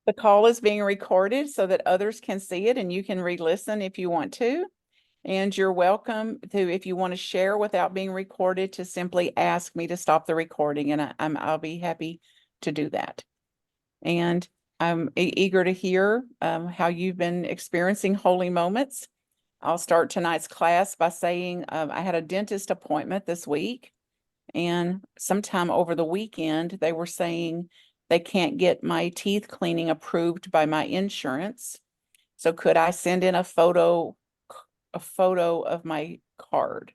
The call is being recorded so that others can see it and you can re-listen if you want to. And you're welcome to, if you want to share without being recorded, to simply ask me to stop the recording, and I'll be happy to do that. And I'm eager to hear how you've been experiencing holy moments. I'll start tonight's class by saying I had a dentist appointment this week, and sometime over the weekend, they were saying they can't get my teeth cleaning approved by my insurance. So could I send in a photo of my card?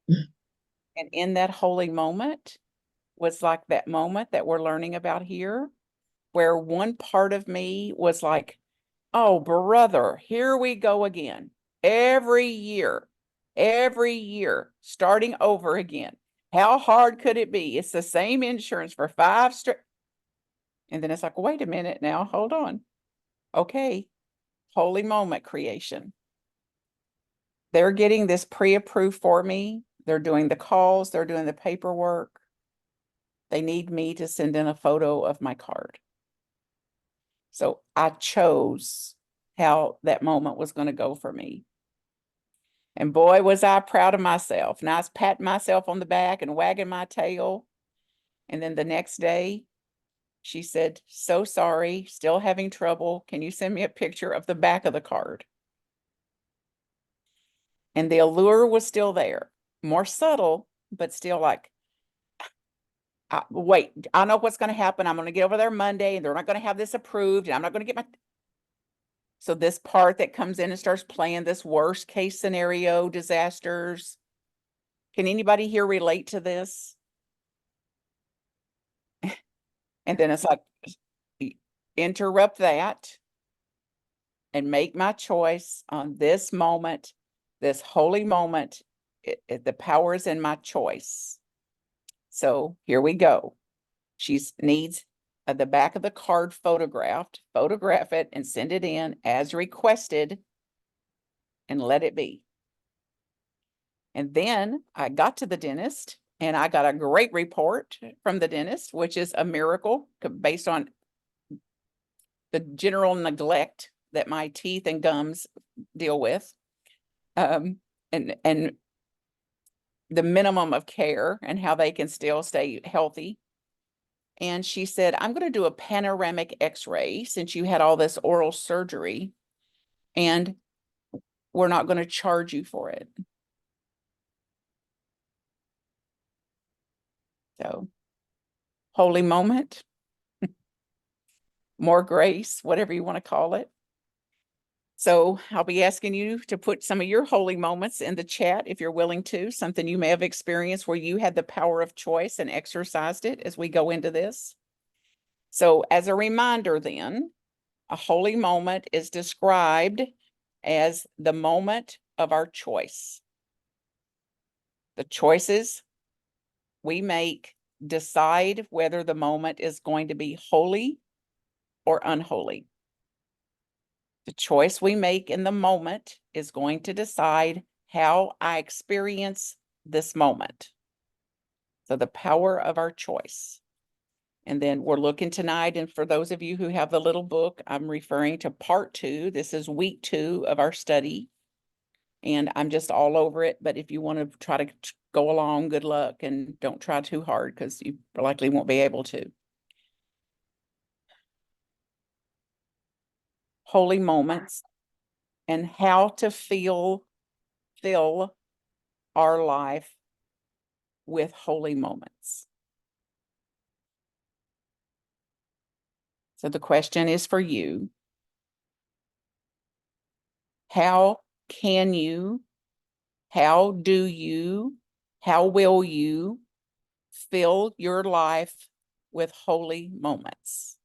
And in that holy moment was like that moment that we're learning about here, where one part of me was like, oh, brother, here we go again. Every year, starting over again. How hard could it be? It's the same insurance for 5 straight. And then it's like, wait a minute now, hold on. Okay, holy moment creation. They're getting this pre-approved for me. They're doing the calls, they're doing the paperwork. They need me to send in a photo of my card. So I chose how that moment was going to go for me. And boy, was I proud of myself. And I was patting myself on the back and wagging my tail. And then the next day, she said, so sorry, still having trouble. Can you send me a picture of the back of the card? And the allure was still there, more subtle, but still like, wait, I know what's going to happen. I'm going to get over there Monday and they're not going to have this approved. And I'm not going to get my. So this part that comes in and starts playing this worst case scenario, disasters. Can anybody here relate to this? And then it's like, interrupt that and make my choice on this moment, this holy moment. The power is in my choice. So here we go. She needs the back of the card photographed, photograph it and send it in as requested and let it be. And then I got to the dentist and I got a great report from the dentist, which is a miracle based on the general neglect that my teeth and gums deal with. And the minimum of care and how they can still stay healthy. And she said, I'm going to do a panoramic x-ray since you had all this oral surgery, and we're not going to charge you for it. So, holy moment, more grace, whatever you want to call it. So I'll be asking you to put some of your holy moments in the chat if you're willing to, something you may have experienced where you had the power of choice and exercised it as we go into this. So as a reminder then, a holy moment is described as the moment of our choice. The choices we make decide whether the moment is going to be holy or unholy. The choice we make in the moment is going to decide how I experience this moment. So the power of our choice. And then we're looking tonight, and for those of you who have the little book, I'm referring to part 2. This is week 2 of our study. And I'm just all over it. But if you want to try to go along, good luck, and don't try too hard because you likely won't be able to. Holy moments and how to fill our life with holy moments. So the question is for you. How can you, how do you, how will you fill your life with holy moments?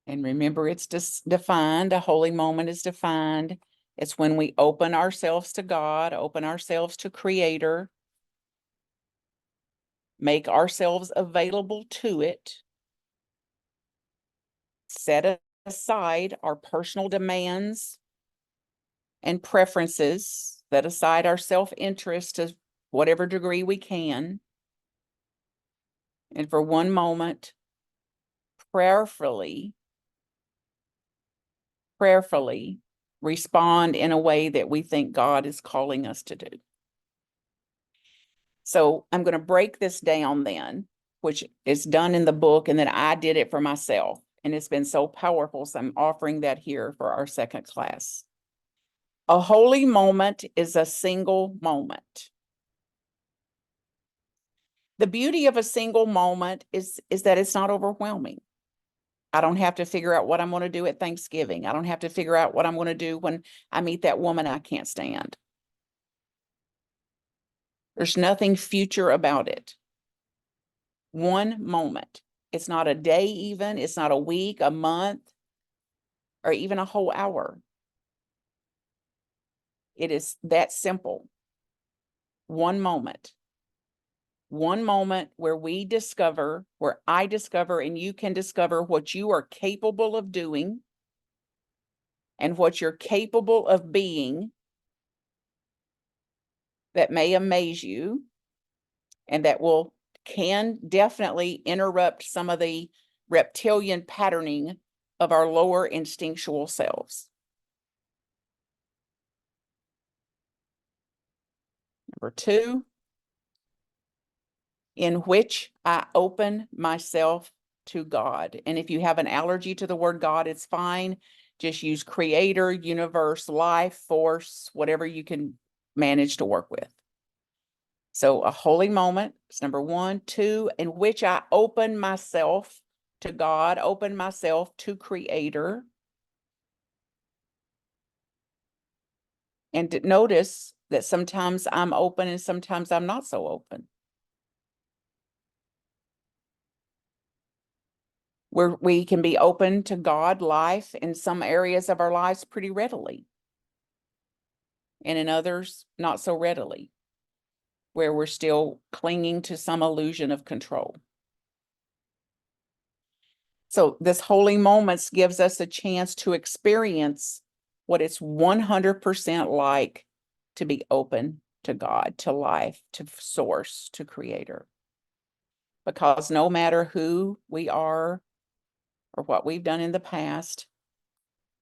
And remember, it's defined, a holy moment is defined. It's when we open ourselves to God, open ourselves to Creator, make ourselves available to it, set aside our personal demands and preferences, set aside our self-interest to whatever degree we can. And for one moment, prayerfully respond in a way that we think God is calling us to do. So I'm going to break this down then, which is done in the book, and then I did it for myself. And it's been so powerful. So I'm offering that here for our second class. A holy moment is a single moment. The beauty of a single moment is that it's not overwhelming. I don't have to figure out what I'm going to do at Thanksgiving. I don't have to figure out what I'm going to do when I meet that woman I can't stand. There's nothing future about it. One moment. It's not a day even. It's not a week, a month, or even a whole hour. It is that simple. One moment. One moment where I discover, and you can discover what you are capable of doing and what you're capable of being that may amaze you and that can definitely interrupt some of the reptilian patterning of our lower instinctual selves. Number 2, in which I open myself to God. And if you have an allergy to the word God, it's fine. Just use creator, universe, life, force, whatever you can manage to work with. So a holy moment is number 1. 2, in which I open myself to God, open myself to creator. And notice that sometimes I'm open and sometimes I'm not so open. We can be open to God, life in some areas of our lives pretty readily. And in others, not so readily, where we're still clinging to some illusion of control. So this holy moments gives us a chance to experience what it's 100% like to be open to God, to life, to source, to creator. Because no matter who we are or what we've done in the past,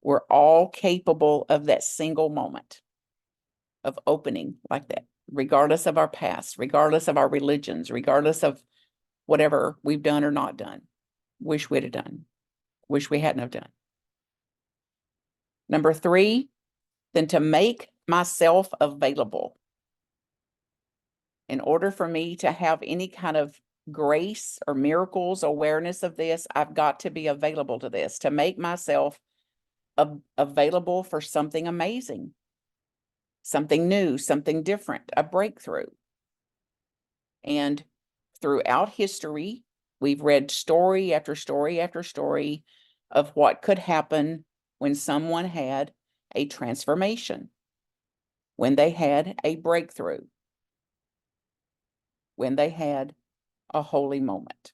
we're all capable of that single moment of opening like that, regardless of our past, regardless of our religions, regardless of whatever we've done or not done. Wish we'd have done. Wish we hadn't have done. Number 3, then to make myself available. In order for me to have any kind of grace or miracles, awareness of this, I've got to be available to this, to make myself available for something amazing, something new, something different, a breakthrough. And throughout history, we've read story after story after story of what could happen when someone had a transformation, when they had a breakthrough, when they had a holy moment.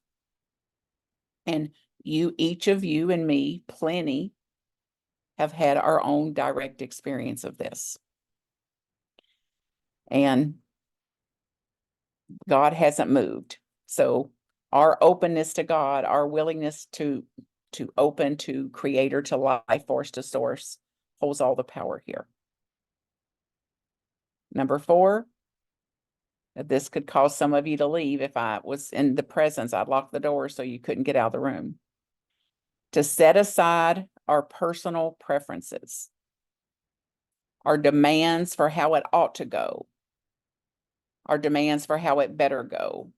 And each of you and me, plenty, have had our own direct experience of this. And God hasn't moved. So our openness to God, our willingness to open to creator, to life force, to source, holds all the power here. Number 4, this could cause some of you to leave. If I was in the presence, I'd lock the door so you couldn't get out of the room. To set aside our personal preferences, our demands for how it ought to go, our demands for how it better go.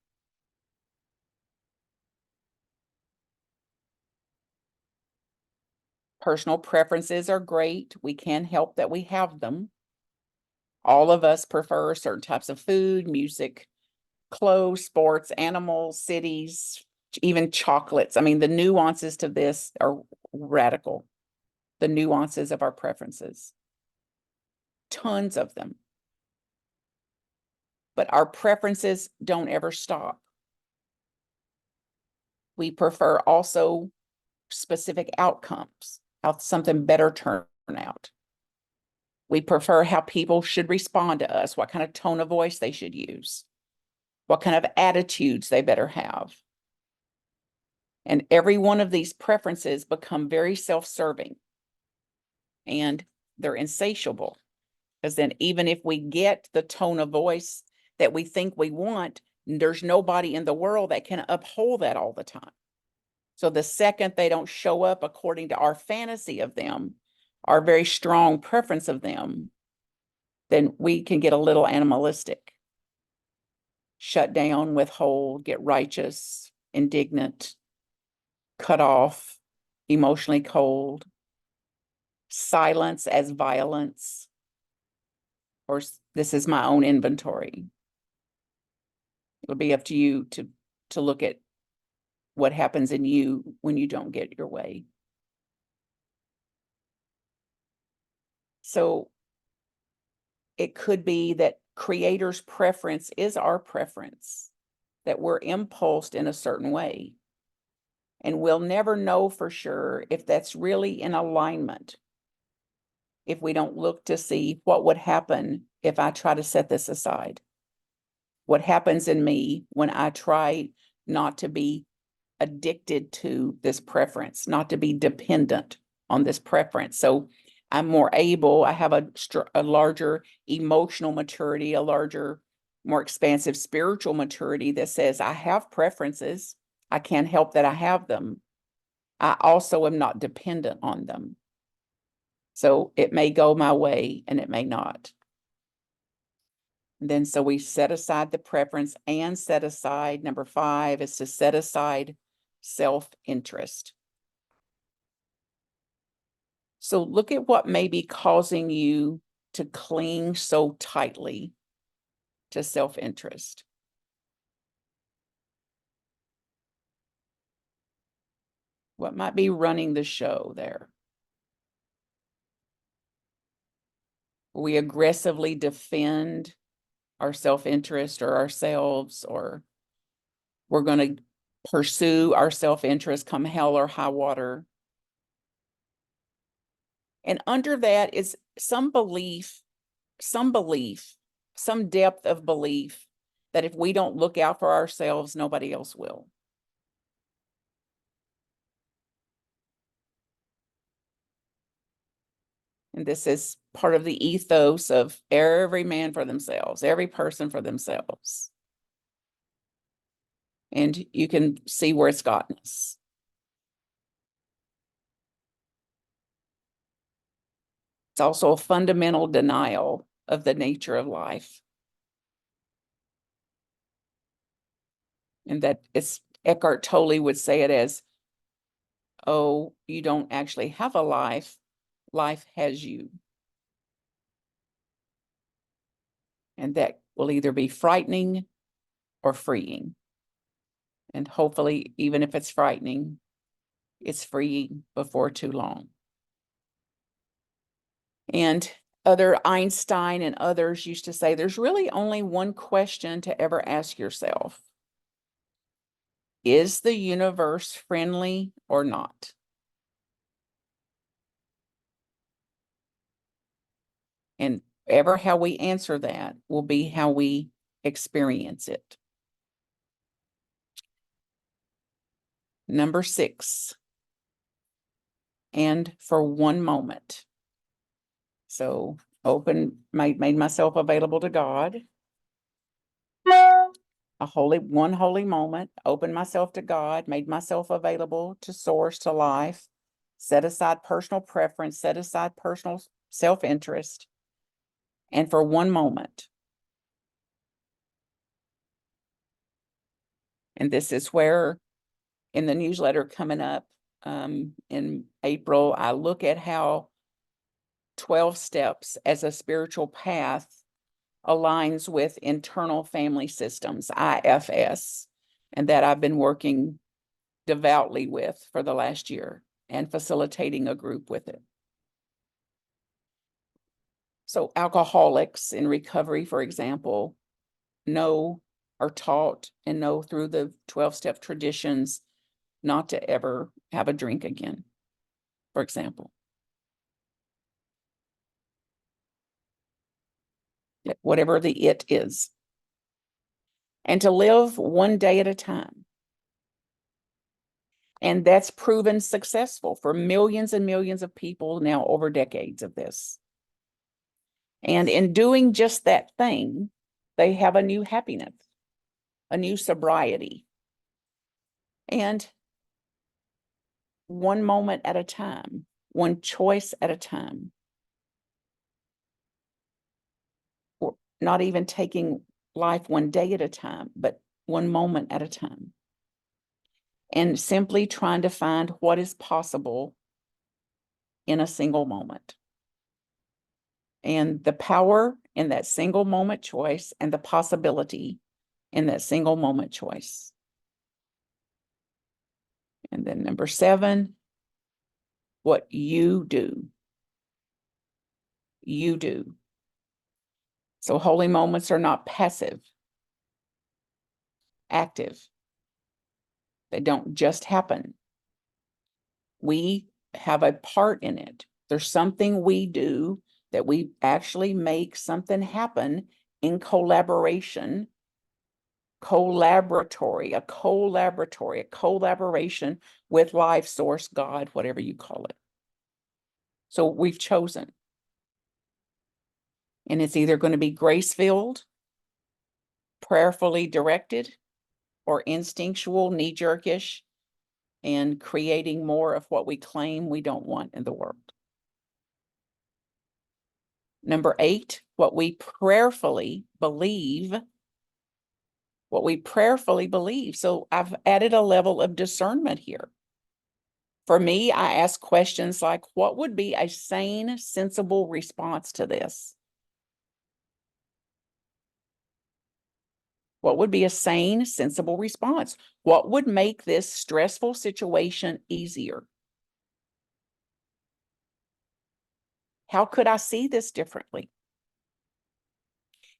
Personal preferences are great. We can help that we have them. All of us prefer certain types of food, music, clothes, sports, animals, cities, even chocolates. I mean, the nuances to this are radical. The nuances of our preferences. Tons of them. But our preferences don't ever stop. We prefer also specific outcomes, how something better turn out. We prefer how people should respond to us, what kind of tone of voice they should use, what kind of attitudes they better have. And every one of these preferences become very self-serving, and they're insatiable. Because then even if we get the tone of voice that we think we want, there's nobody in the world that can uphold that all the time. So the second they don't show up according to our fantasy of them, our very strong preference of them, then we can get a little animalistic, shut down, withhold, get righteous, indignant, cut off, emotionally cold, silence as violence, or this is my own inventory. It'll be up to you to look at what happens in you when you don't get your way. So it could be that Creator's preference is our preference, that we're impulsed in a certain way. And we'll never know for sure if that's really in alignment if we don't look to see what would happen if I try to set this aside. What happens in me when I try not to be addicted to this preference, not to be dependent on this preference. So I'm more able, I have a larger emotional maturity, a larger, more expansive spiritual maturity that says I have preferences. I can't help that I have them. I also am not dependent on them. So it may go my way and it may not. And then so we set aside the preference and set aside, number 5 is to set aside self-interest. So look at what may be causing you to cling so tightly to self-interest. What might be running the show there? We aggressively defend our self-interest or ourselves, or we're going to pursue our self-interest come hell or high water. And under that is some belief, some depth of belief that if we don't look out for ourselves, nobody else will. And this is part of the ethos of every man for themselves, every person for themselves. And you can see where it's gotten us. It's also a fundamental denial of the nature of life. And that it's, Eckhart Tolle would say it as, oh, you don't actually have a life, life has you. And that will either be frightening or freeing. And hopefully, even if it's frightening, it's freeing before too long. And other Einstein and others used to say, there's really only one question to ever ask yourself. Is the universe friendly or not? And ever how we answer that will be how we experience it. Number 6, and for one moment. So made myself available to God. One holy moment, opened myself to God, made myself available to source, to life, set aside personal preference, set aside personal self-interest, and for one moment. And this is where in the newsletter coming up in April, I look at how 12 steps as a spiritual path aligns with internal family systems, IFS, and that I've been working devoutly with for the last year and facilitating a group with it. So alcoholics in recovery, for example, are taught and know through the 12-step traditions not to ever have a drink again, for example. whatever the it is, and to live one day at a time. And that's proven successful for millions and millions of people now over decades of this. And in doing just that thing, they have a new happiness, a new sobriety. And one moment at a time, one choice at a time. Or not even taking life one day at a time, but one moment at a time. And simply trying to find what is possible in a single moment. And the power in that single moment choice and the possibility in that single moment choice. And then number 7, what you do. You do. So holy moments are not passive, active. They don't just happen. We have a part in it. There's something we do that we actually make something happen in collaboration, a collaboration with life source, God, whatever you call it. So we've chosen. And it's either going to be grace-filled, prayerfully directed, or instinctual, knee-jerkish, and creating more of what we claim we don't want in the world. Number 8, what we prayerfully believe. What we prayerfully believe. So I've added a level of discernment here. For me, I ask questions like, what would be a sane, sensible response to this? What would be a sane, sensible response? What would make this stressful situation easier? How could I see this differently?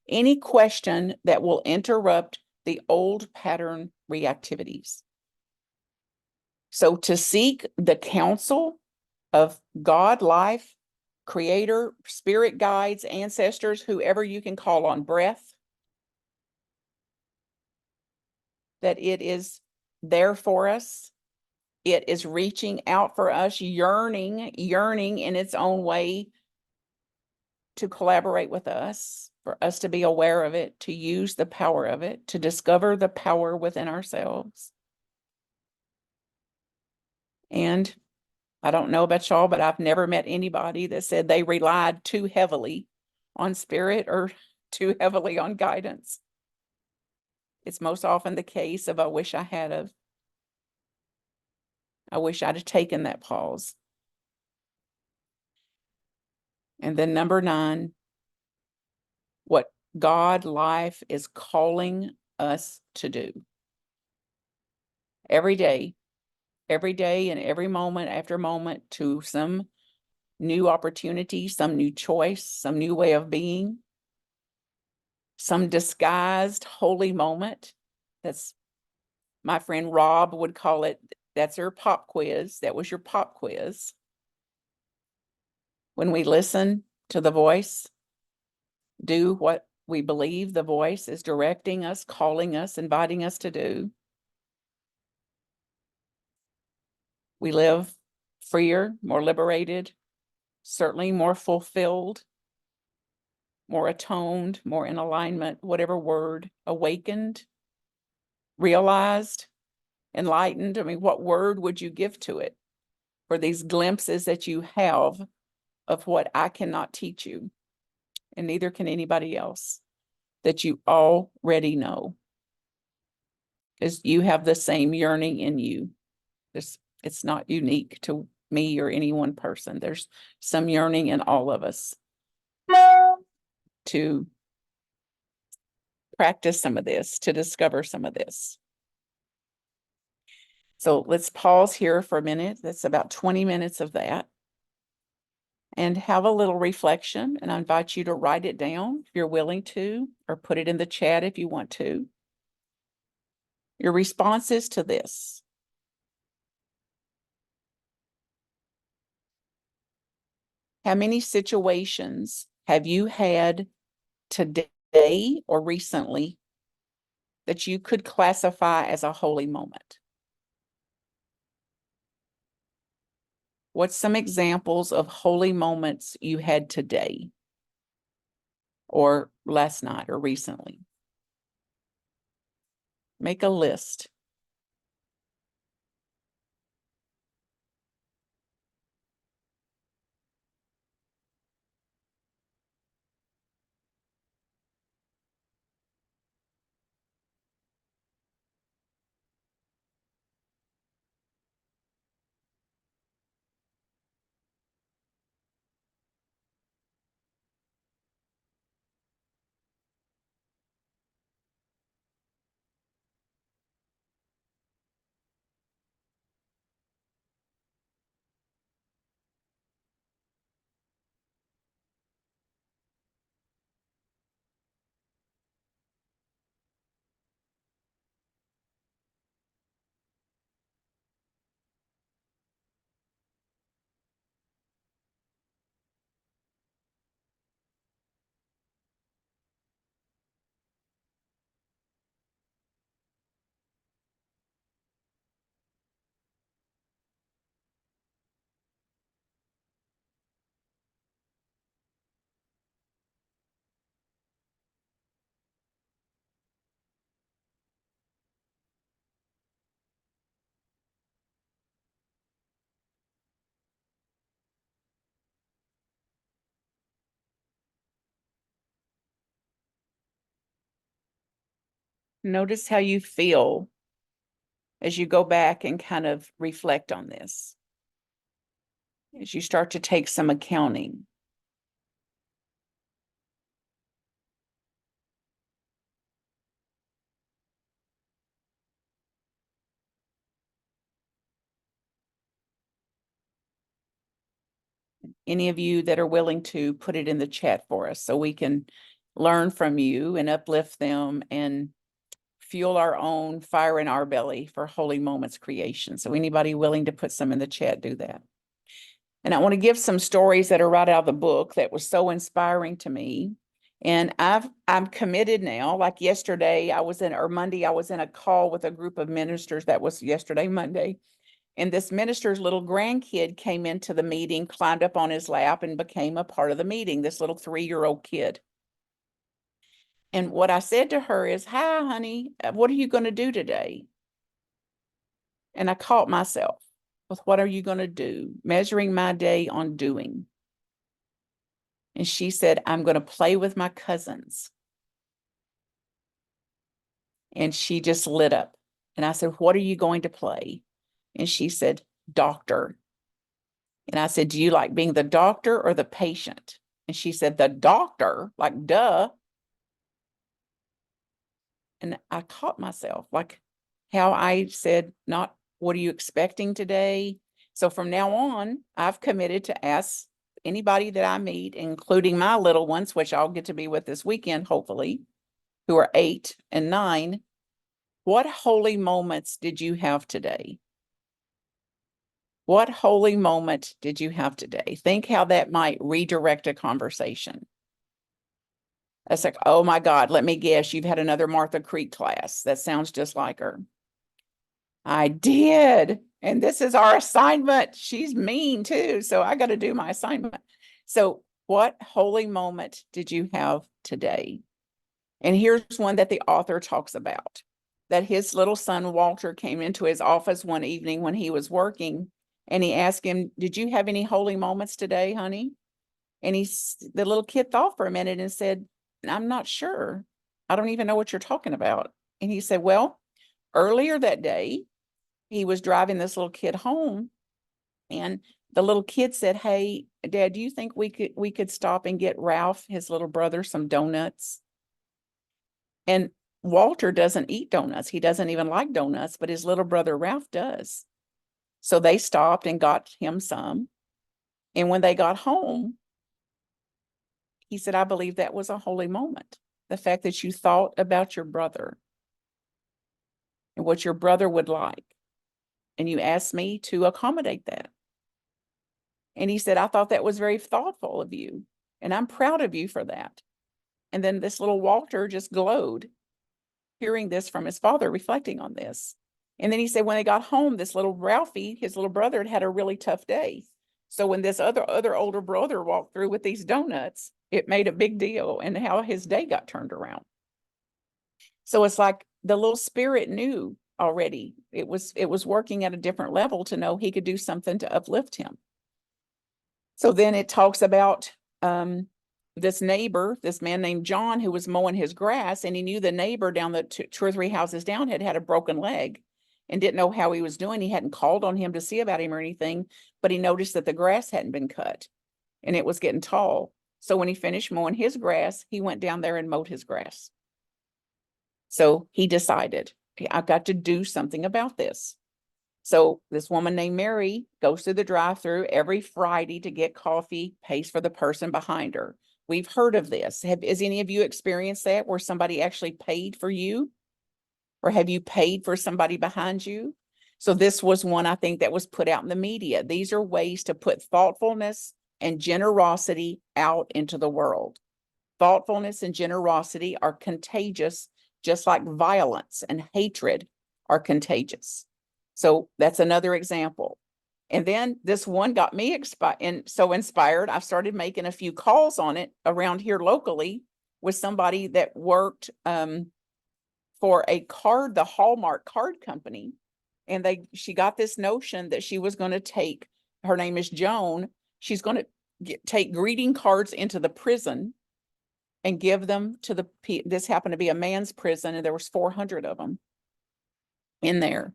Any question that will interrupt the old pattern reactivities. So to seek the counsel of God, life, creator, spirit guides, ancestors, whoever you can call on, breath, that it is there for us. It is reaching out for us, yearning in its own way to collaborate with us, for us to be aware of it, to use the power of it, to discover the power within ourselves. And I don't know about y'all, but I've never met anybody that said they relied too heavily on spirit or too heavily on guidance. It's most often the case of, I wish I had of. I wish I'd have taken that pause. And then number 9, what God, life is calling us to do. Every day and every moment after moment, to some new opportunity, some new choice, some new way of being, some disguised holy moment. That's, my friend Rob would call it, that's her pop quiz. That was your pop quiz. When we listen to the voice, do what we believe the voice is directing us, calling us, inviting us to do, we live freer, more liberated, certainly more fulfilled, more atoned, more in alignment, whatever word, awakened, realized, enlightened. I mean, what word would you give to it for these glimpses that you have of what I cannot teach you, and neither can anybody else, that you already know? Because you have the same yearning in you. It's not unique to me or any one person. There's some yearning in all of us to practice some of this, to discover some of this. So let's pause here for a minute. That's about 20 minutes of that. And have a little reflection. And I invite you to write it down if you're willing to, or put it in the chat if you want to. Your responses to this. How many situations have you had today or recently that you could classify as a holy moment? What's some examples of holy moments you had today or last night or recently? Make a list. Notice how you feel as you go back and kind of reflect on this, as you start to take some accounting. Any of you that are willing to put it in the chat for us so we can learn from you and uplift them and fuel our own fire in our belly for holy moments creation. So anybody willing to put some in the chat, do that. And I want to give some stories that are right out of the book that was so inspiring to me. And I'm committed now. Like yesterday, Monday, I was in a call with a group of ministers. That was yesterday, Monday. And this minister's little grandkid came into the meeting, climbed up on his lap, and became a part of the meeting, this little 3-year-old kid. And what I said to her is, "Hi, honey, what are you going to do today?" And I caught myself with, "What are you going to do?" Measuring my day on doing. And she said, "I'm going to play with my cousins." And she just lit up. And I said, "What are you going to play?" And she said, "Doctor." And I said, "Do you like being the doctor or the patient?" And she said, "The doctor, like duh." And I caught myself, like how I said, not what are you expecting today? So from now on, I've committed to ask anybody that I meet, including my little ones, which I'll get to be with this weekend, hopefully, who are 8 and 9, what holy moments did you have today? What holy moment did you have today? Think how that might redirect a conversation. It's like, oh my God, let me guess, you've had another Martha Creek class. That sounds just like her. I did. And this is our assignment. She's mean too. So I got to do my assignment. So, what holy moment did you have today? And here's one that the author talks about, that his little son, Walter, came into his office one evening when he was working, and he asked him, "Did you have any holy moments today, honey?" And the little kid thought for a minute and said, "I'm not sure. I don't even know what you're talking about." And he said, "Well, earlier that day, he was driving this little kid home, and the little kid said, 'Hey, Dad, do you think we could stop and get Ralph, his little brother, some donuts?'" And Walter doesn't eat donuts. He doesn't even like donuts, but his little brother Ralph does. So they stopped and got him some. And when they got home, he said, "I believe that was a holy moment. The fact that you thought about your brother and what your brother would like. And you asked me to accommodate that." And he said, "I thought that was very thoughtful of you. And I'm proud of you for that." And then this little Walter just glowed, hearing this from his father, reflecting on this. And then he said when they got home, this little Ralphie, his little brother, had a really tough day. So when this other older brother walked through with these donuts, it made a big deal and how his day got turned around. So it's like the little spirit knew already. It was working at a different level to know he could do something to uplift him. So then it talks about this neighbor, this man named John, who was mowing his grass, and he knew the neighbor down the two or three houses down had a broken leg and didn't know how he was doing. He hadn't called on him to see about him or anything, but he noticed that the grass hadn't been cut and it was getting tall. So when he finished mowing his grass, he went down there and mowed his grass. So he decided, I've got to do something about this. So this woman named Mary goes through the drive-through every Friday to get coffee, pays for the person behind her. We've heard of this. Has any of you experienced that where somebody actually paid for you? Or have you paid for somebody behind you? So this was one, I think, that was put out in the media. These are ways to put thoughtfulness and generosity out into the world. Thoughtfulness and generosity are contagious, just like violence and hatred are contagious. So that's another example. And then this one got me so inspired. I started making a few calls on it around here locally with somebody that worked for the Hallmark card company. And she got this notion that she was going to take, her name is Joan, she's going to take greeting cards into the prison and give them to this happened to be a man's prison, and there was 400 of them in there.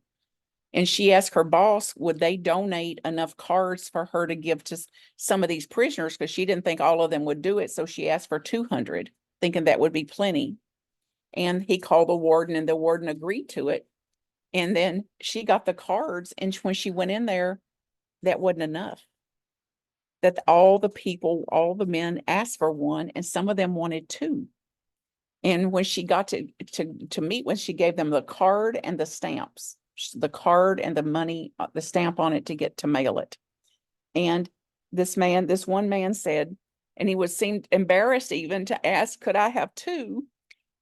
And she asked her boss, would they donate enough cards for her to give to some of these prisoners? Because she didn't think all of them would do it. So she asked for 200, thinking that would be plenty. And he called the warden, and the warden agreed to it. And then she got the cards. And when she went in there, that wasn't enough. That all the men asked for one, and some of them wanted two. And when she got to meet, when she gave them the card and the stamps, the card and the money, the stamp on it to get to mail it. And this one man said, and he seemed embarrassed even to ask, could I have two?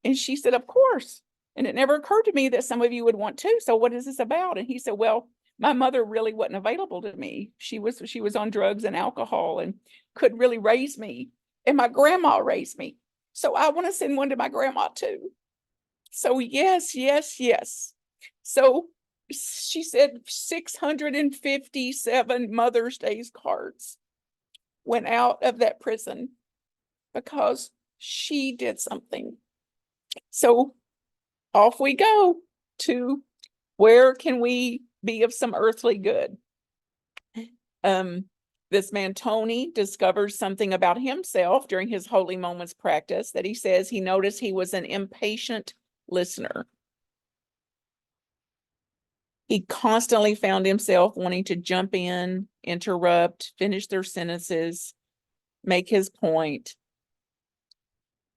And she said, of course. And it never occurred to me that some of you would want two. So what is this about? And he said, well, my mother really wasn't available to me. She was on drugs and alcohol and couldn't really raise me. And my grandma raised me. So I want to send one to my grandma too. So yes. So she said 657 Mother's Day cards went out of that prison because she did something. So off we go to where can we be of some earthly good? This man, Tony, discovers something about himself during his Holy Moments practice that he says he noticed he was an impatient listener. He constantly found himself wanting to jump in, interrupt, finish their sentences, make his point.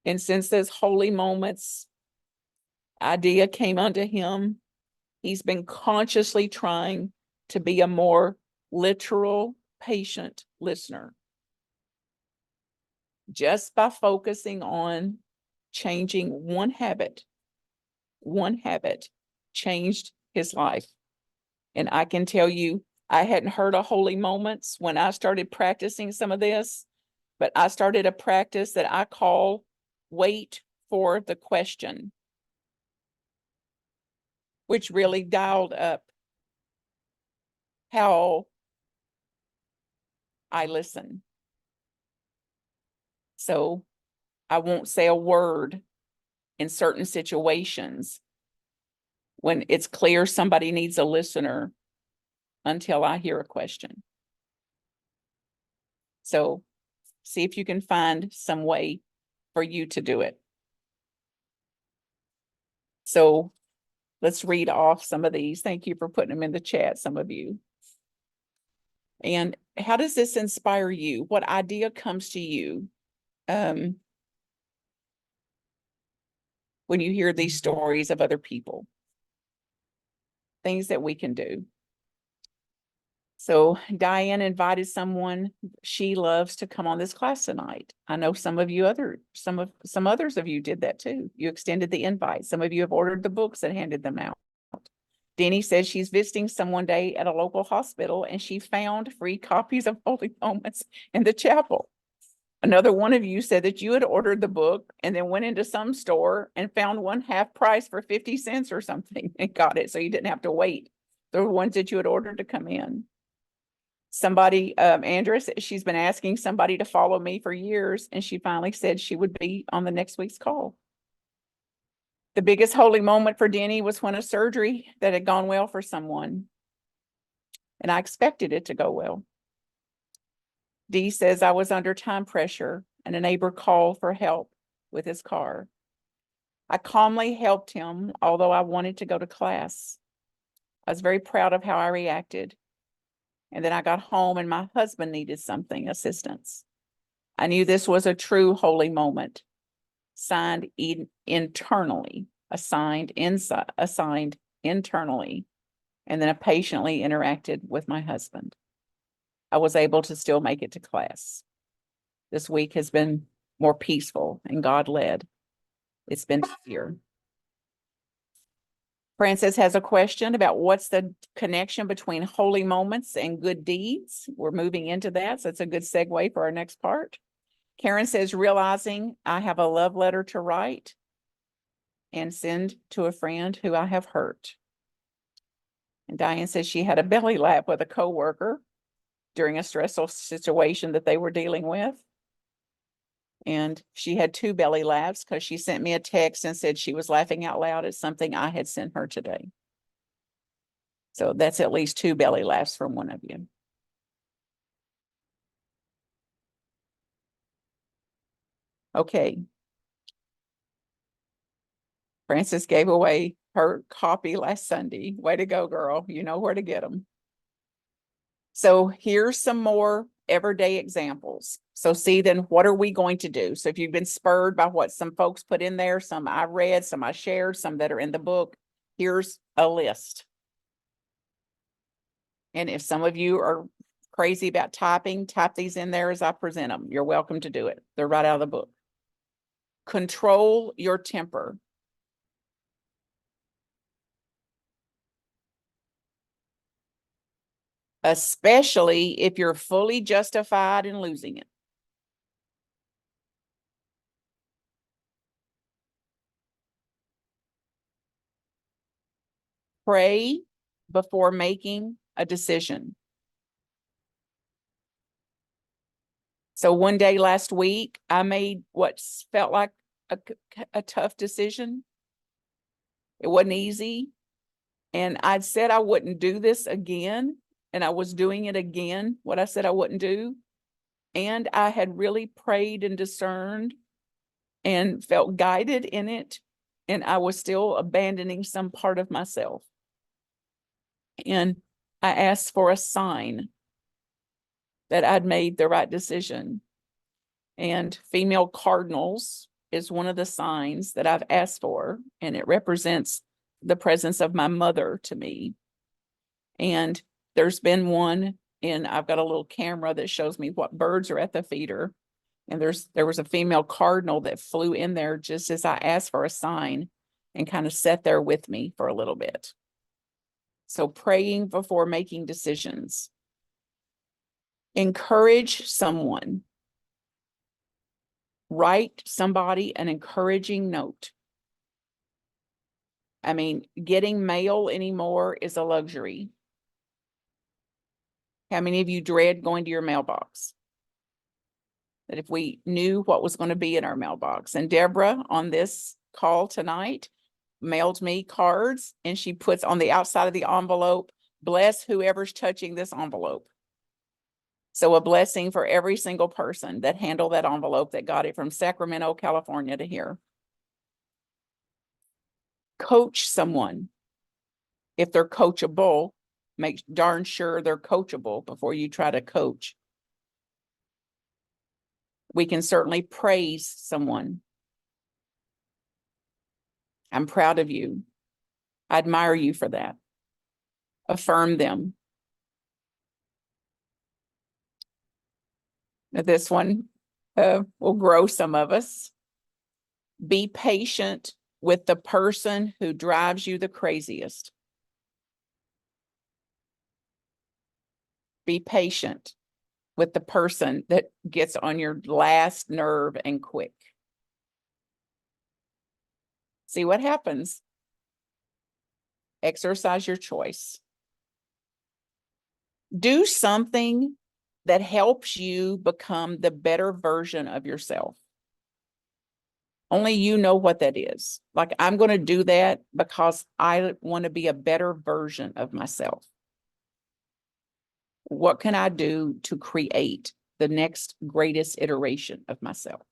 And since this Holy Moments idea came unto him, he's been consciously trying to be a more literal, patient listener. Just by focusing on changing one habit changed his life. And I can tell you, I hadn't heard of Holy Moments when I started practicing some of this, but I started a practice that I call Wait for the Question, which really dialed up how I listen. So I won't say a word in certain situations when it's clear somebody needs a listener until I hear a question. So see if you can find some way for you to do it. So let's read off some of these. Thank you for putting them in the chat, some of you. And how does this inspire you? What idea comes to you when you hear these stories of other people? Things that we can do. So Diane invited someone she loves to come on this class tonight. I know some others of you did that too. You extended the invite. Some of you have ordered the books and handed them out. Denny says she's visiting someone day at a local hospital and she found free copies of Holy Moments in the chapel. Another one of you said that you had ordered the book and then went into some store and found one half price for 50 cents or something and got it. So you didn't have to wait. The ones that you had ordered to come in. Somebody, Andrea, she's been asking somebody to follow me for years, and she finally said she would be on the next week's call. The biggest holy moment for Denny was when a surgery that had gone well for someone, and I expected it to go well. Dee says I was under time pressure, and a neighbor called for help with his car. I calmly helped him, although I wanted to go to class. I was very proud of how I reacted. And then I got home and my husband needed assistance. I knew this was a true holy moment, assigned internally, and then I patiently interacted with my husband. I was able to still make it to class. This week has been more peaceful and God-led. It's been easier. Frances has a question about what's the connection between holy moments and good deeds. We're moving into that, so it's a good segue for our next part. Karen says, realizing I have a love letter to write and send to a friend who I have hurt. And Diane says she had a belly laugh with a coworker during a stressful situation that they were dealing with. And she had 2 belly laughs because she sent me a text and said she was laughing out loud at something I had sent her today. So that's at least 2 belly laughs from one of you. Okay. Frances gave away her copy last Sunday. Way to go, girl. You know where to get them. So here's some more everyday examples. So see, then what are we going to do? So if you've been spurred by what some folks put in there, some I read, some I shared, some that are in the book, here's a list. And if some of you are crazy about typing, type these in there as I present them. You're welcome to do it. They're right out of the book. Control your temper. Especially if you're fully justified in losing it. Pray before making a decision. So one day last week, I made what felt like a tough decision. It wasn't easy. And I'd said I wouldn't do this again. And I was doing it again, what I said I wouldn't do. And I had really prayed and discerned and felt guided in it. And I was still abandoning some part of myself. And I asked for a sign that I'd made the right decision. And female cardinals is one of the signs that I've asked for, and it represents the presence of my mother to me. And there's been one, and I've got a little camera that shows me what birds are at the feeder. And there was a female cardinal that flew in there just as I asked for a sign and kind of sat there with me for a little bit. So praying before making decisions. Encourage someone. Write somebody an encouraging note. I mean, getting mail anymore is a luxury. How many of you dread going to your mailbox? That if we knew what was going to be in our mailbox. And Deborah on this call tonight mailed me cards, and she puts on the outside of the envelope, bless whoever's touching this envelope. So a blessing for every single person that handled that envelope that got it from Sacramento, California to here. Coach someone. If they're coachable, make darn sure they're coachable before you try to coach. We can certainly praise someone. I'm proud of you. I admire you for that. Affirm them. Now this one will grow some of us. Be patient with the person who drives you the craziest. Be patient with the person that gets on your last nerve and quick. See what happens. Exercise your choice. Do something that helps you become the better version of yourself. Only you know what that is. Like, I'm going to do that because I want to be a better version of myself. What can I do to create the next greatest iteration of myself?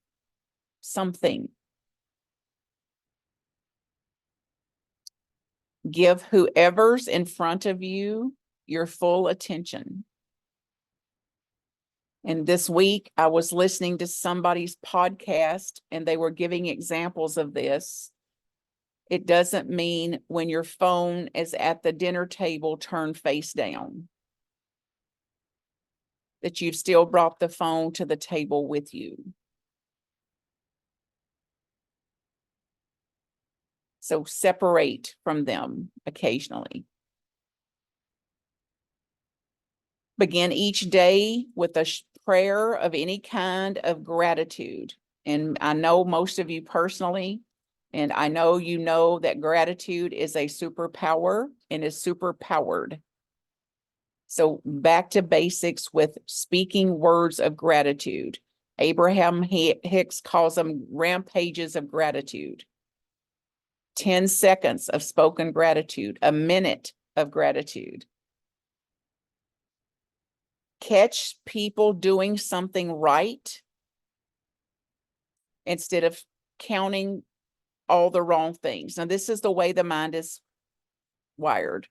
Something. Give whoever's in front of you your full attention. And this week, I was listening to somebody's podcast and they were giving examples of this. It doesn't mean when your phone is at the dinner table, turn face down, that you've still brought the phone to the table with you. So separate from them occasionally. Begin each day with a prayer of any kind of gratitude. And I know most of you personally, and I know you know that gratitude is a superpower and is superpowered. So back to basics with speaking words of gratitude. Abraham Hicks calls them rampages of gratitude. 10 seconds of spoken gratitude, a minute of gratitude. Catch people doing something right instead of counting all the wrong things. Now, this is the way the mind is wired.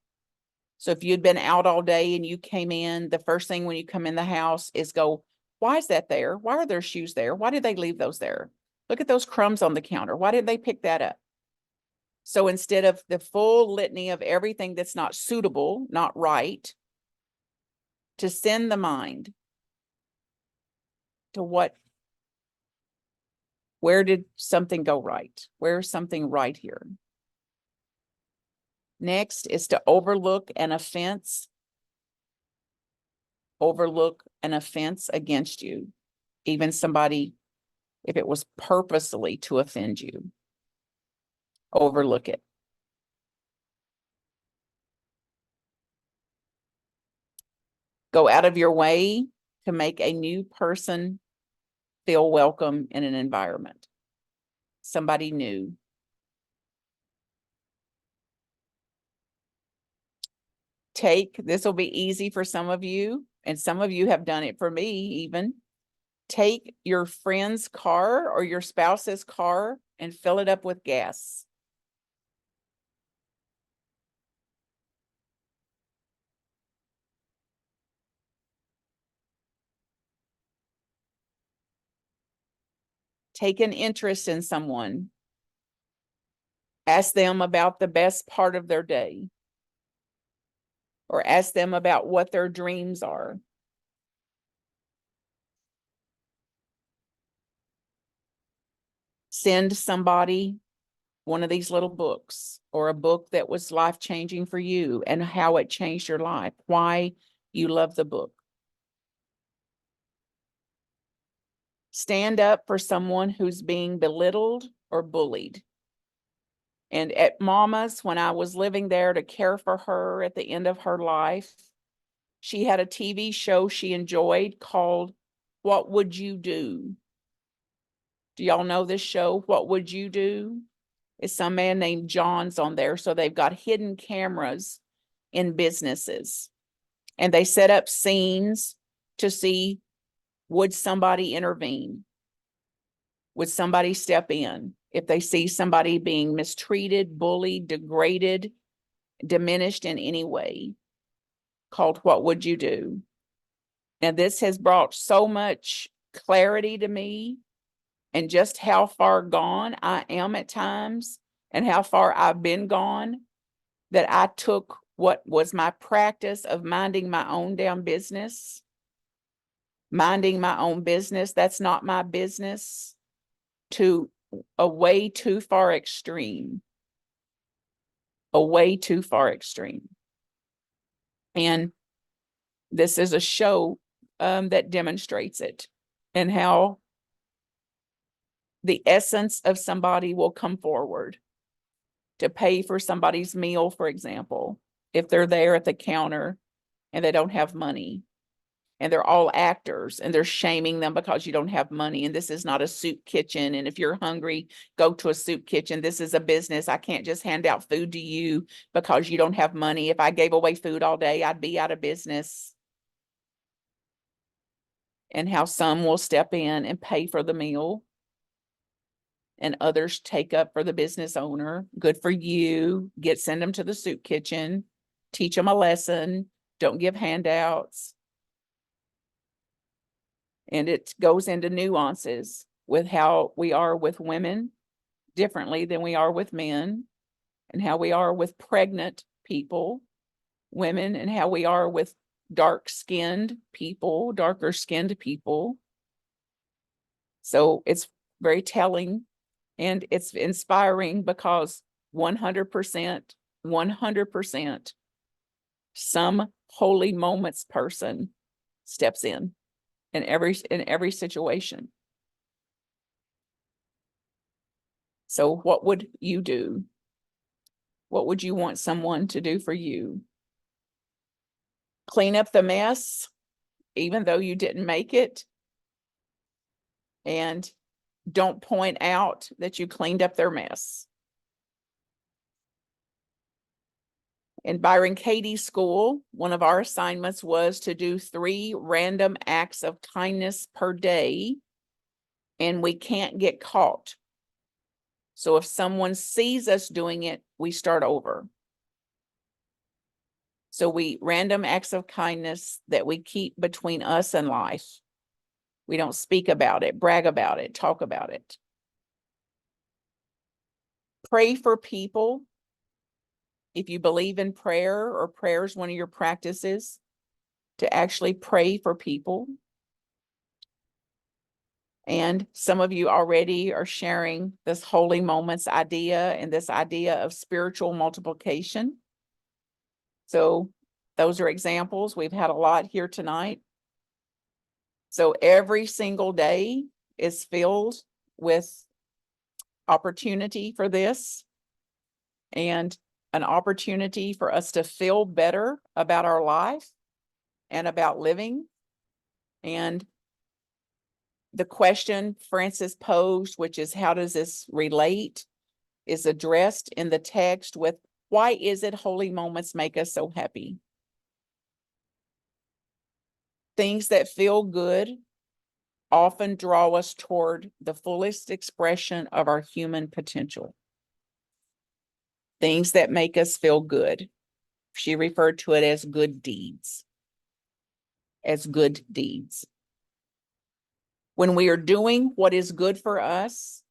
So if you'd been out all day and you came in, the first thing when you come in the house is go, why is that there? Why are their shoes there? Why did they leave those there? Look at those crumbs on the counter. Why did they pick that up? So instead of the full litany of everything that's not suitable, not right, to send the mind to where did something go right? Where's something right here? Next is to overlook an offense. Overlook an offense against you, even somebody, if it was purposely to offend you, overlook it. Go out of your way to make a new person feel welcome in an environment. Somebody new. This will be easy for some of you, and some of you have done it for me even. Take your friend's car or your spouse's car and fill it up with gas. Take an interest in someone. Ask them about the best part of their day, or ask them about what their dreams are. Send somebody one of these little books, or a book that was life-changing for you and how it changed your life, why you love the book. Stand up for someone who's being belittled or bullied. And at Mama's, when I was living there to care for her at the end of her life, she had a TV show she enjoyed called What Would You Do? Do y'all know this show, What Would You Do? It's some man named John's on there. So they've got hidden cameras in businesses. And they set up scenes to see, would somebody intervene? Would somebody step in? If they see somebody being mistreated, bullied, degraded, diminished in any way, called What Would You Do? And this has brought so much clarity to me, and just how far gone I am at times and how far I've been gone, that I took what was my practice of minding my own damn business minding my own business, that's not my business, to a way too far extreme. A way too far extreme. And this is a show that demonstrates it, and how the essence of somebody will come forward to pay for somebody's meal, for example, if they're there at the counter and they don't have money, and they're all actors and they're shaming them because you don't have money. And this is not a soup kitchen. And if you're hungry, go to a soup kitchen. This is a business. I can't just hand out food to you because you don't have money. If I gave away food all day, I'd be out of business. And how some will step in and pay for the meal, and others take up for the business owner. Good for you. Send them to the soup kitchen, teach them a lesson. Don't give handouts. And it goes into nuances with how we are with women differently than we are with men, and how we are with pregnant people, women, and how we are with darker skinned people. So it's very telling, and it's inspiring, because 100%, some holy moments person steps in every situation. So what would you do? What would you want someone to do for you? Clean up the mess, even though you didn't make it, and don't point out that you cleaned up their mess. In Byron Katie's school, one of our assignments was to do 3 random acts of kindness per day, and we can't get caught. So if someone sees us doing it, we start over. So random acts of kindness that we keep between us and life. We don't speak about it, brag about it, talk about it. Pray for people. If you believe in prayer, or prayer is one of your practices, to actually pray for people. And some of you already are sharing this holy moments idea and this idea of spiritual multiplication. So those are examples. We've had a lot here tonight. So every single day is filled with opportunity for this, and an opportunity for us to feel better about our life and about living. And the question Francis posed, which is, how does this relate, is addressed in the text with, why is it holy moments make us so happy? Things that feel good often draw us toward the fullest expression of our human potential. Things that make us feel good. She referred to it as good deeds. As good deeds. When we are doing what is good for us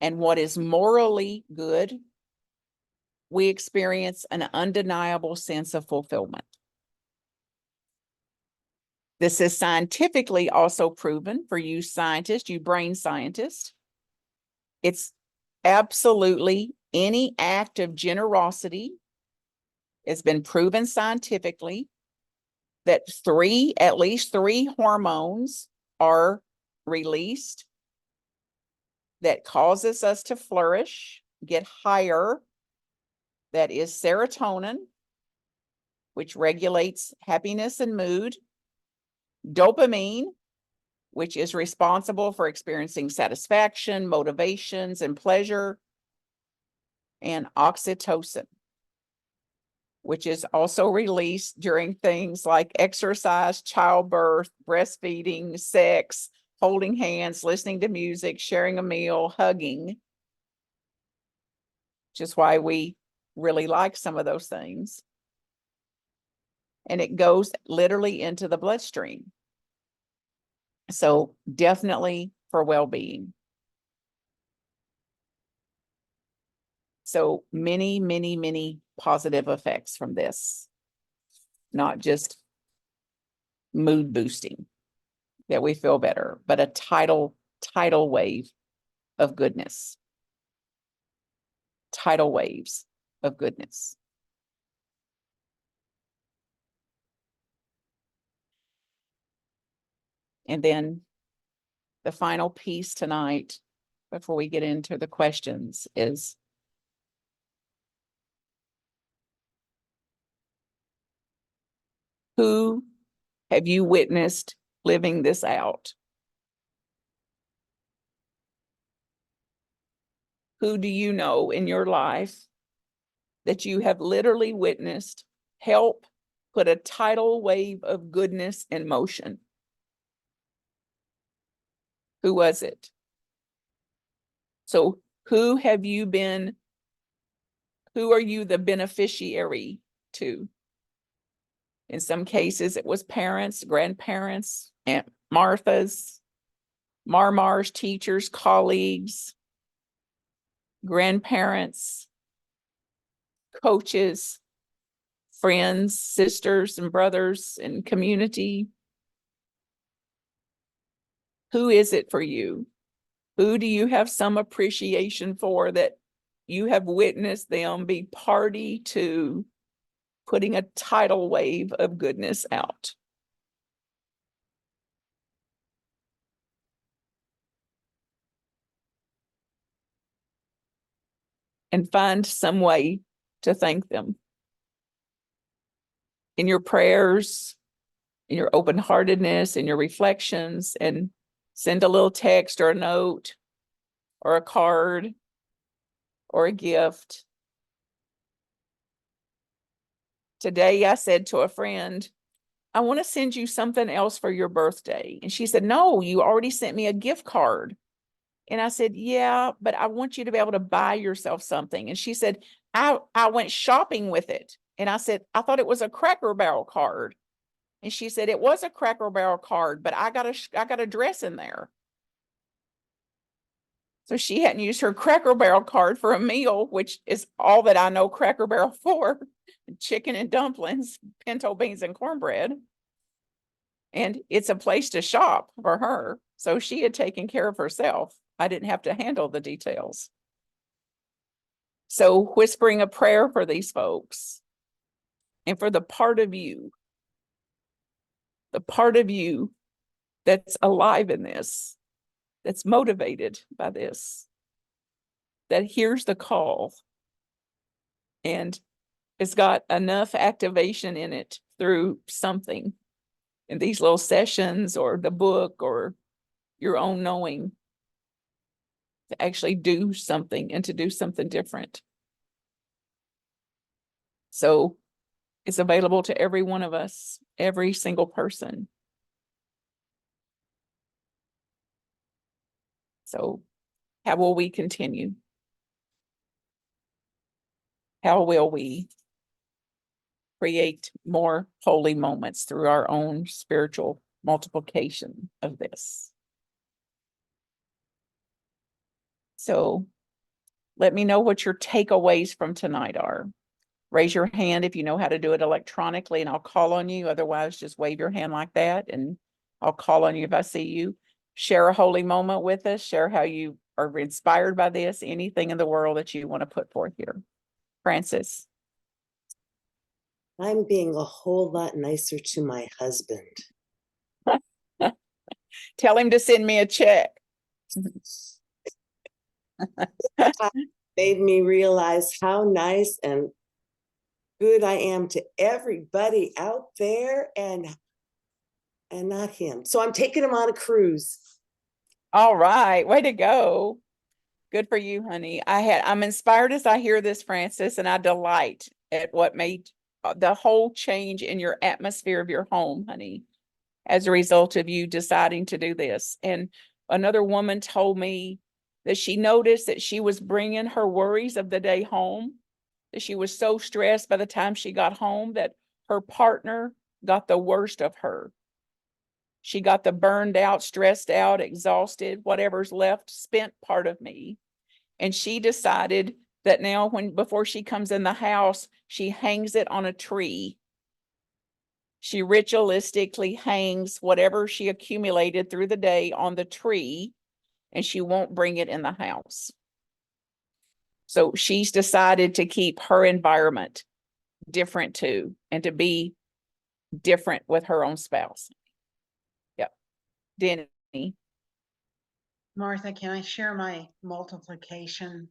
and what is morally good, we experience an undeniable sense of fulfillment. This is scientifically also proven for you scientists, you brain scientists. It's absolutely any act of generosity. It's been proven scientifically that at least three hormones are released that causes us to flourish, get higher. That is serotonin, which regulates happiness and mood. Dopamine, which is responsible for experiencing satisfaction, motivations, and pleasure. And oxytocin, which is also released during things like exercise, childbirth, breastfeeding, sex, holding hands, listening to music, sharing a meal, hugging. Which is why we really like some of those things. And it goes literally into the bloodstream. So definitely for well-being. So many, many, many positive effects from this. Not just mood boosting, that we feel better, but a tidal wave of goodness. Tidal waves of goodness. And then the final piece tonight, before we get into the questions, is who have you witnessed living this out? Who do you know in your life that you have literally witnessed help put a tidal wave of goodness in motion? Who was it? So who are you the beneficiary to? In some cases, it was parents, grandparents, Aunt Martha's, Marmar's, teachers, colleagues, grandparents, coaches, friends, sisters and brothers in community. Who is it for you? Who do you have some appreciation for that you have witnessed them be party to putting a tidal wave of goodness out? And find some way to thank them in your prayers, in your open-heartedness, in your reflections, and send a little text or a note or a card or a gift. Today, I said to a friend, I want to send you something else for your birthday. And she said, no, you already sent me a gift card. And I said, yeah, but I want you to be able to buy yourself something. And she said, I went shopping with it. And I said, I thought it was a Cracker Barrel card. And she said, it was a Cracker Barrel card, but I got a dress in there. So she hadn't used her Cracker Barrel card for a meal, which is all that I know Cracker Barrel for: chicken and dumplings, pinto beans and cornbread. And it's a place to shop for her. So she had taken care of herself. I didn't have to handle the details. So whispering a prayer for these folks and for the part of you that's alive in this, that's motivated by this, that hears the call and it's got enough activation in it through something in these little sessions or the book or your own knowing to actually do something and to do something different. So it's available to every one of us, every single person. So how will we continue? How will we create more holy moments through our own spiritual multiplication of this? So let me know what your takeaways from tonight are. Raise your hand if you know how to do it electronically and I'll call on you. Otherwise, just wave your hand like that and I'll call on you if I see you. Share a holy moment with us. Share how you are inspired by this, anything in the world that you want to put forth here. Frances. I'm being a whole lot nicer to my husband. Tell him to send me a check. Made me realize how nice and good I am to everybody out there and not him. So I'm taking him on a cruise. All right, way to go. Good for you, honey. I'm inspired as I hear this, Frances, and I delight at what made the whole change in your atmosphere of your home, honey, as a result of you deciding to do this. And another woman told me that she noticed that she was bringing her worries of the day home, that she was so stressed by the time she got home that her partner got the worst of her. She got the burned out, stressed out, exhausted, whatever's left, spent part of me. And she decided that now before she comes in the house, she hangs it on a tree She ritualistically hangs whatever she accumulated through the day on the tree, and she won't bring it in the house. So she's decided to keep her environment different too, and to be different with her own spouse. Yep. Denny. Martha, can I share my multiplication?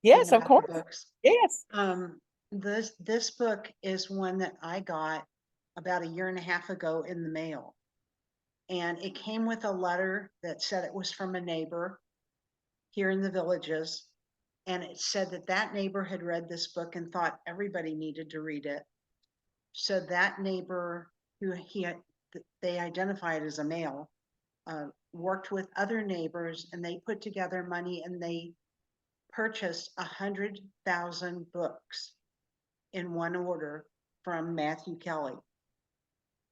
Yes, thing of about the course. Books? Yes. This book is one that I got about 1.5 years ago in the mail. And it came with a letter that said it was from a neighbor here in the Villages. And it said that that neighbor had read this book and thought everybody needed to read it. So that neighbor, who they identified as a male, worked with other neighbors, and they put together money and they purchased 100,000 books in one order from Matthew Kelly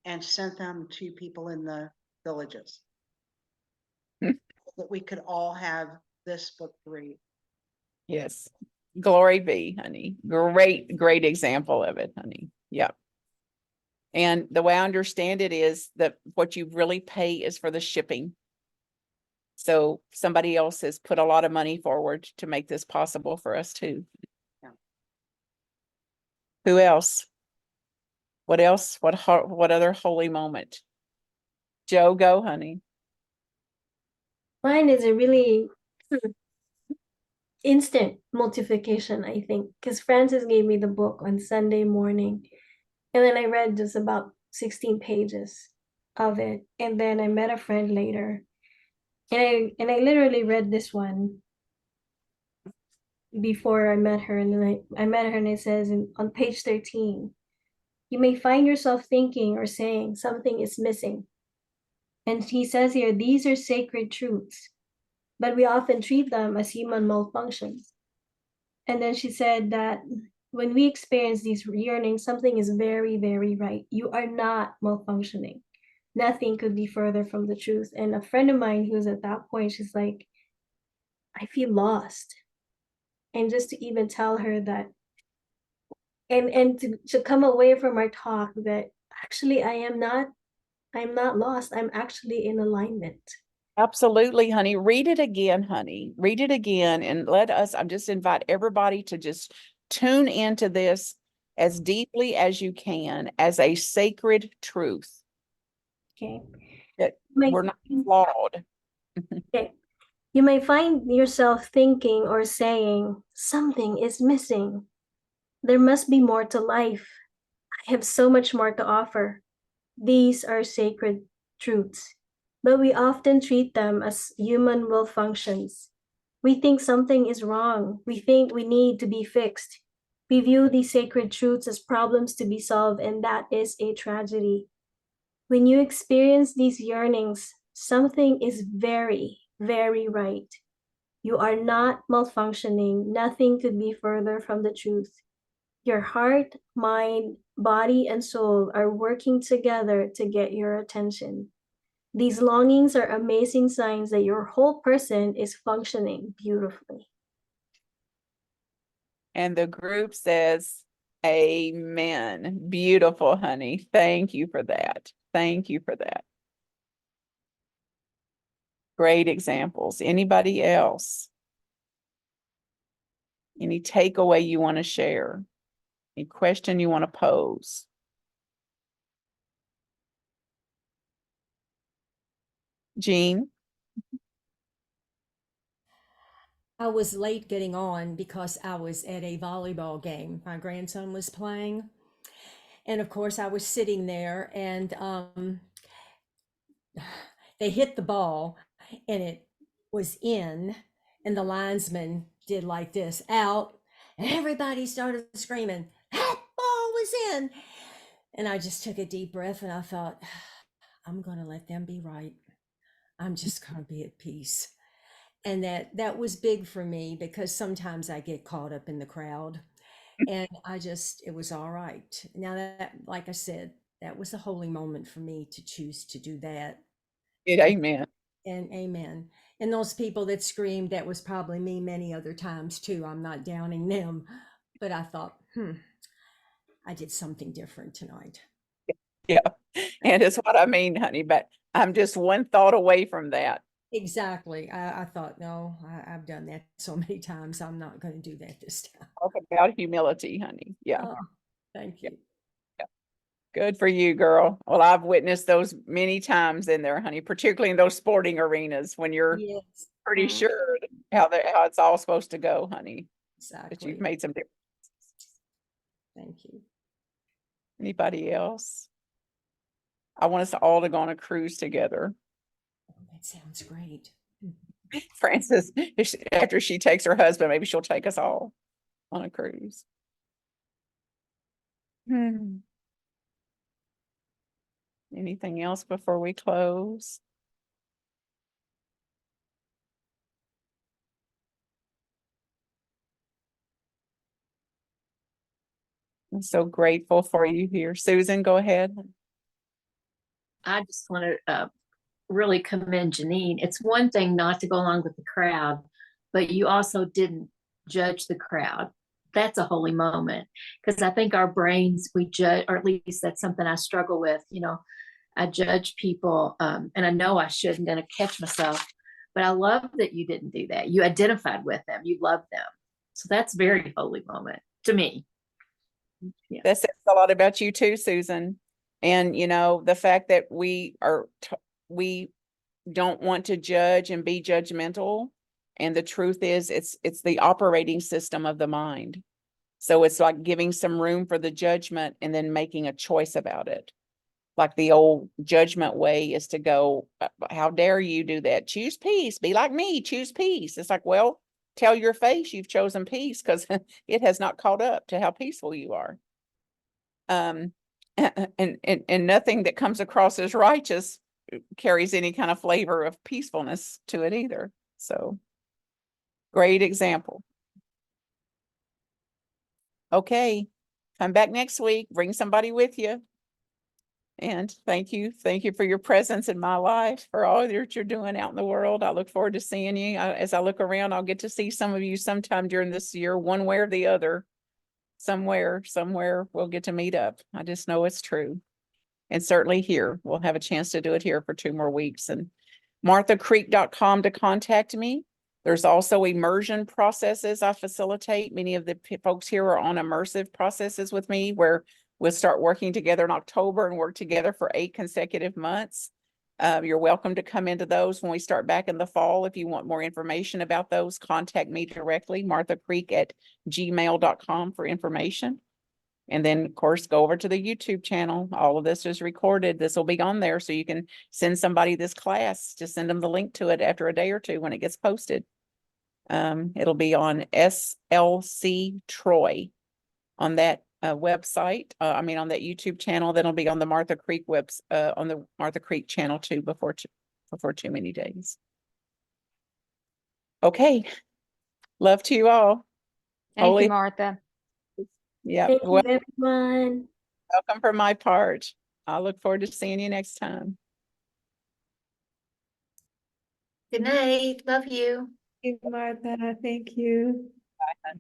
and sent them to people in the Villages Hmm. that we could all have this book to read. Yes. Glory be, honey. Great, great example of it, honey. Yep. And the way I understand it is that what you really pay is for the shipping. So somebody else has put a lot of money forward to make this possible for us too. Yeah. Who else? What else? What other holy moment? Joe, go, honey. Mine is a really instant multiplication, I think, because Francis gave me the book on Sunday morning, and then I read just about 16 pages of it, and then I met a friend later, and I literally read this one before I met her, and then I met her, and it says on page 13, you may find yourself thinking or saying something is missing, and he says here, these are sacred truths, but we often treat them as human malfunctions. And then she said that when we experience these yearnings, something is very, very right. You are not malfunctioning. Nothing could be further from the truth. And a friend of mine who was at that point, she's like, I feel lost. And just to even tell her that, and to come away from our talk that actually I'm not lost. I'm actually in alignment. Absolutely, honey. Read it again, honey. Read it again and I'm just invite everybody to just tune into this as deeply as you can as a sacred truth. Okay. That My- we're not flawed. Okay. You may find yourself thinking or saying, something is missing. There must be more to life. I have so much more to offer. These are sacred truths, but we often treat them as human will functions. We think something is wrong. We think we need to be fixed. We view these sacred truths as problems to be solved, and that is a tragedy. When you experience these yearnings, something is very, very right. You are not malfunctioning. Nothing could be further from the truth. Your heart, mind, body, and soul are working together to get your attention. These longings are amazing signs that your whole person is functioning beautifully. And the group says, amen. Beautiful, honey. Thank you for that. Thank you for that. Great examples. Anybody else? Any takeaway you want to share? Any question you want to pose? Jean? I was late getting on because I was at a volleyball game. My grandson was playing. And of course, I was sitting there and they hit the ball and it was in. And the linesman did like this out. And everybody started screaming, that ball was in. And I just took a deep breath and I thought, I'm going to let them be right. I'm just going to be at peace. And that was big for me because sometimes I get caught up in the crowd and it was all right. Now that, like I said, that was a holy moment for me to choose to do that. Amen. And amen. And those people that screamed, that was probably me many other times too. I'm not downing them, but I thought, I did something different tonight. Yeah, and it's what I mean, honey, but I'm just one thought away from that. Exactly. I thought, no, I've done that so many times. I'm not going to do that this time. Talk about humility, honey. Yeah, Oh, thank Yeah. you. good for you, girl. Well, I've witnessed those many times in there, honey, particularly in those sporting arenas when you're Yes, pretty sure how it's all supposed to go, honey, that you've exactly. made some difference. Thank you. Anybody else? I want us all to go on a cruise together. Oh, that sounds great. Frances, after she takes her husband, maybe she'll take us all on a cruise. Anything else before we close? I'm so grateful for you here. Susan, go ahead. I just want to really commend Janine. It's one thing not to go along with the crowd, but you also didn't judge the crowd. That's a holy moment, because I think our brains, we judge, or at least that's something I struggle with. You know, I judge people, and I know I shouldn't, and I catch myself. But I love that you didn't do that. You identified with them. You loved them. So that's very holy moment to me. That says a lot about you too, Susan. And you know, the fact that we don't want to judge and be judgmental. And the truth is it's the operating system of the mind. So it's like giving some room for the judgment and then making a choice about it. Like the old judgment way is to go, how dare you do that? Choose peace, be like me, choose peace. It's like, well, tell your face you've chosen peace because it has not caught up to how peaceful you are. And nothing that comes across as righteous carries any kind of flavor of peacefulness to it either. So great example. Okay, come back next week, bring somebody with you. And thank you for your presence in my life, for all that you're doing out in the world. I look forward to seeing you. As I look around, I'll get to see some of you sometime during this year, one way or the other. Somewhere we'll get to meet up. I just know it's true. And certainly here, we'll have a chance to do it here for 2 more weeks. And marthacreek.com to contact me. There's also immersion processes I facilitate. Many of the folks here are on immersive processes with me where we'll start working together in October and work together for 8 consecutive months. You're welcome to come into those when we start back in the fall. If you want more information about those, contact me directly, marthacreek@gmail.com for information. And then, of course, go over to the YouTube channel. All of this is recorded. This will be on there, so you can send somebody this class. Just send them the link to it after a day or two when it gets posted. It'll be on SLC Troy on that website. On that YouTube channel. Then it'll be on the Martha Creek on the Martha Creek channel too before too many days. Okay. Love to you all. Thank Holy- you, Martha. Yeah. Thank Well, you, everyone. welcome from my part. I look forward to seeing you next time. Good night. Love you. Thank you, Martha. Thank you. Bye.